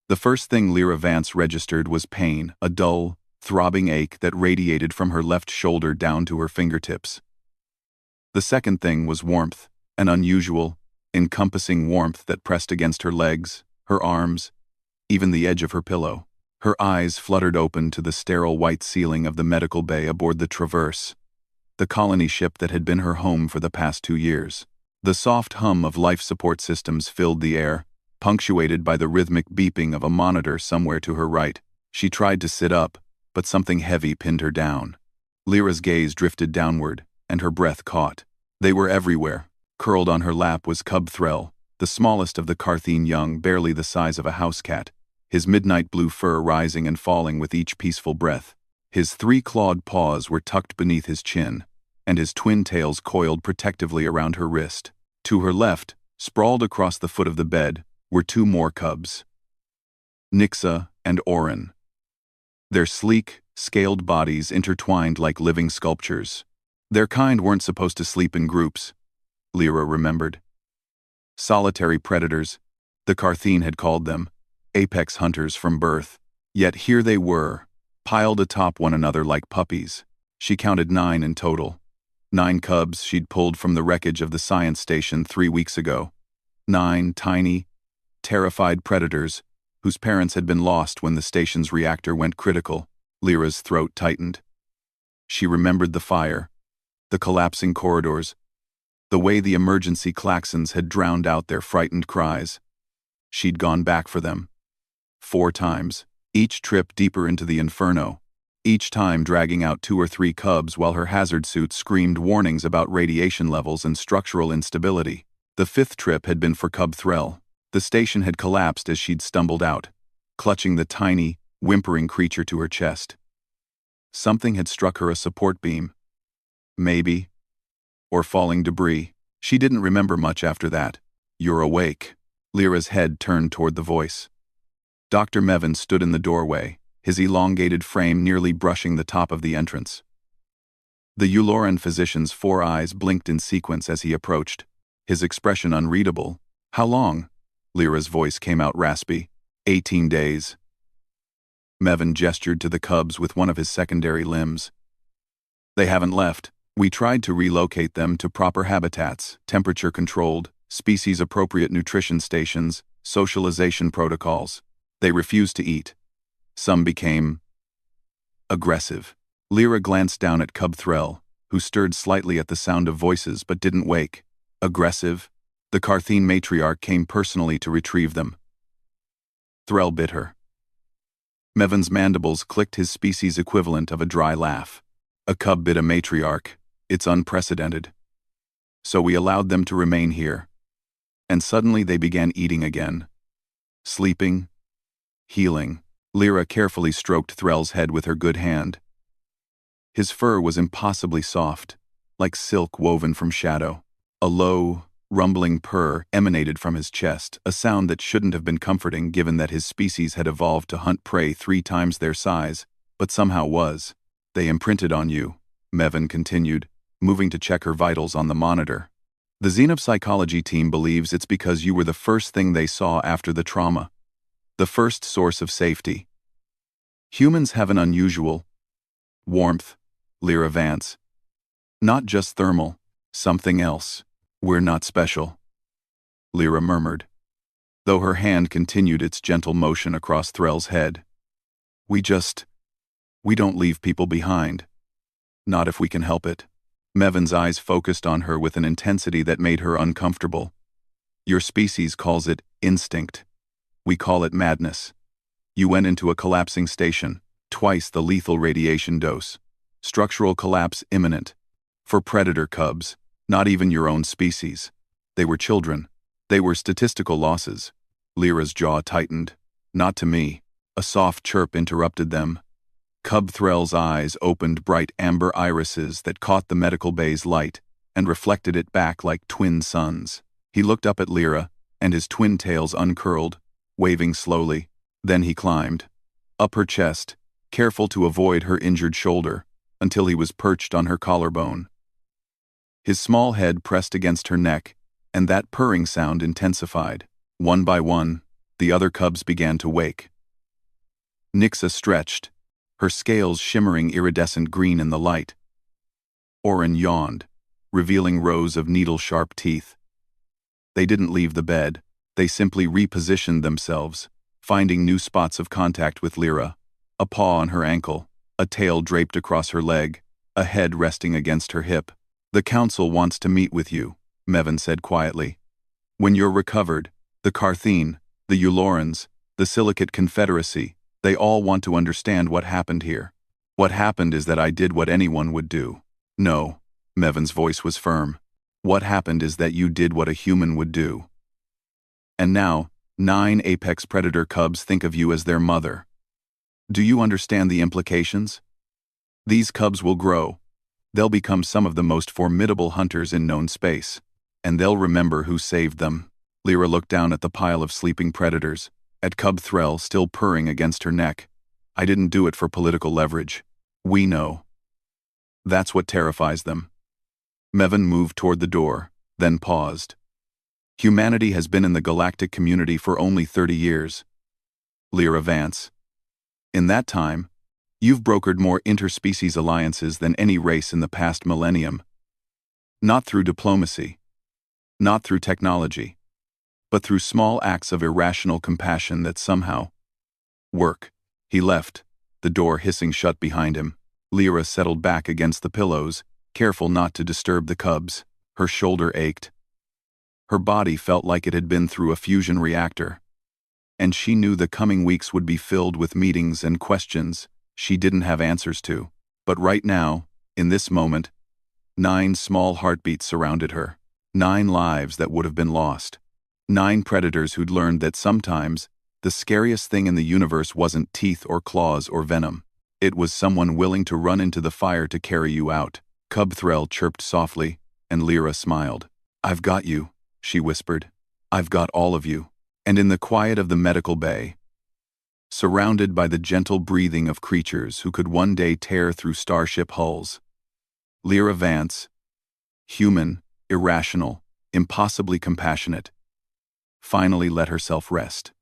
The first thing Lyra Vance registered was pain, a dull, throbbing ache that radiated from her left shoulder down to her fingertips. The second thing was warmth, an unusual, encompassing warmth that pressed against her legs, her arms, even the edge of her pillow. Her eyes fluttered open to the sterile white ceiling of the medical bay aboard the Traverse, the colony ship that had been her home for the past 2 years. The soft hum of life support systems filled the air, punctuated by the rhythmic beeping of a monitor somewhere to her right. She tried to sit up, but something heavy pinned her down. Lyra's gaze drifted downward, and her breath caught. They were everywhere. Curled on her lap was Cub Threll, the smallest of the Carthene young, barely the size of a house cat, his midnight blue fur rising and falling with each peaceful breath. His 3 clawed paws were tucked beneath his chin, and his twin tails coiled protectively around her wrist. To her left, sprawled across the foot of the bed, were 2 more cubs, Nixa and Orin. Their sleek, scaled bodies intertwined like living sculptures. Their kind weren't supposed to sleep in groups, Lyra remembered. Solitary predators, the Carthene had called them, apex hunters from birth. Yet here they were, piled atop one another like puppies. She counted 9 in total. 9 cubs she'd pulled from the wreckage of the science station 3 weeks ago. 9 tiny, terrified predators whose parents had been lost when the station's reactor went critical. Lyra's throat tightened. She remembered the fire, the collapsing corridors, the way the emergency klaxons had drowned out their frightened cries. She'd gone back for them. 4 times, each trip deeper into the inferno, each time dragging out 2 or 3 cubs while her hazard suit screamed warnings about radiation levels and structural instability. The 5th trip had been for Cub Threll. The station had collapsed as she'd stumbled out, clutching the tiny, whimpering creature to her chest. Something had struck her a support beam. Maybe. Or falling debris. She didn't remember much after that. "You're awake." Lyra's head turned toward the voice. Dr. Mevin stood in the doorway, his elongated frame nearly brushing the top of the entrance. The Euloran physician's 4 eyes blinked in sequence as he approached, his expression unreadable. "How long?" Lyra's voice came out raspy. 18 days. Mevin gestured to the cubs with one of his secondary limbs. "They haven't left. We tried to relocate them to proper habitats, temperature-controlled, species-appropriate nutrition stations, socialization protocols. They refused to eat. Some became aggressive." Lyra glanced down at Cub Threll, who stirred slightly at the sound of voices but didn't wake. Aggressive? The Carthene matriarch came personally to retrieve them. Threll bit her. Mevin's mandibles clicked his species equivalent of a dry laugh. A cub bit a matriarch. It's unprecedented. So we allowed them to remain here. And suddenly they began eating again. Sleeping. Healing. Lyra carefully stroked Threll's head with her good hand. His fur was impossibly soft, like silk woven from shadow. A low, rumbling purr emanated from his chest, a sound that shouldn't have been comforting given that his species had evolved to hunt prey 3 times their size, but somehow was. "They imprinted on you," Mevin continued, moving to check her vitals on the monitor. "The xenopsychology team believes it's because you were the first thing they saw after the trauma. The first source of safety. Humans have an unusual warmth, Lyra Vance. Not just thermal, something else. We're not special," Lyra murmured, though her hand continued its gentle motion across Threll's head. We don't leave people behind. Not if we can help it." Mevin's eyes focused on her with an intensity that made her uncomfortable. "Your species calls it instinct. We call it madness. You went into a collapsing station, twice the lethal radiation dose. Structural collapse imminent. For predator cubs, not even your own species. They were children. They were statistical losses." Lyra's jaw tightened. "Not to me." A soft chirp interrupted them. Cub Threll's eyes opened bright amber irises that caught the medical bay's light and reflected it back like twin suns. He looked up at Lyra, and his twin tails uncurled, waving slowly. Then he climbed up her chest, careful to avoid her injured shoulder, until he was perched on her collarbone. His small head pressed against her neck, and that purring sound intensified. One by one, The other cubs began to wake. Nixa stretched, her scales shimmering iridescent green in the light. Oren yawned, revealing rows of needle-sharp teeth. They didn't leave the bed, they simply repositioned themselves, finding new spots of contact with Lyra, a paw on her ankle, a tail draped across her leg, a head resting against her hip. "The council wants to meet with you," Mevin said quietly. "When you're recovered, the Carthene, the Eulorans, the Silicate Confederacy, they all want to understand what happened here. What happened is that I did what anyone would do." "No," Mevin's voice was firm. "What happened is that you did what a human would do. And now, 9 apex predator cubs think of you as their mother. Do you understand the implications? These cubs will grow. They'll become some of the most formidable hunters in known space. And they'll remember who saved them." Lyra looked down at the pile of sleeping predators, at Cub Threll still purring against her neck. "I didn't do it for political leverage. We know. That's what terrifies them." Mevin moved toward the door, then paused. "Humanity has been in the galactic community for only 30 years. Lyra Vance. In that time, you've brokered more interspecies alliances than any race in the past millennium. Not through diplomacy, not through technology, but through small acts of irrational compassion that somehow work." He left, the door hissing shut behind him. Lyra settled back against the pillows, careful not to disturb the cubs. Her shoulder ached. Her body felt like it had been through a fusion reactor. And she knew the coming weeks would be filled with meetings and questions she didn't have answers to. But right now, in this moment, 9 small heartbeats surrounded her. 9 lives that would have been lost. 9 predators who'd learned that sometimes the scariest thing in the universe wasn't teeth or claws or venom. It was someone willing to run into the fire to carry you out. Cub Threll chirped softly, and Lyra smiled. "I've got you," she whispered. "I've got all of you." And in the quiet of the medical bay, surrounded by the gentle breathing of creatures who could one day tear through starship hulls, Lyra Vance, human, irrational, impossibly compassionate, finally let herself rest.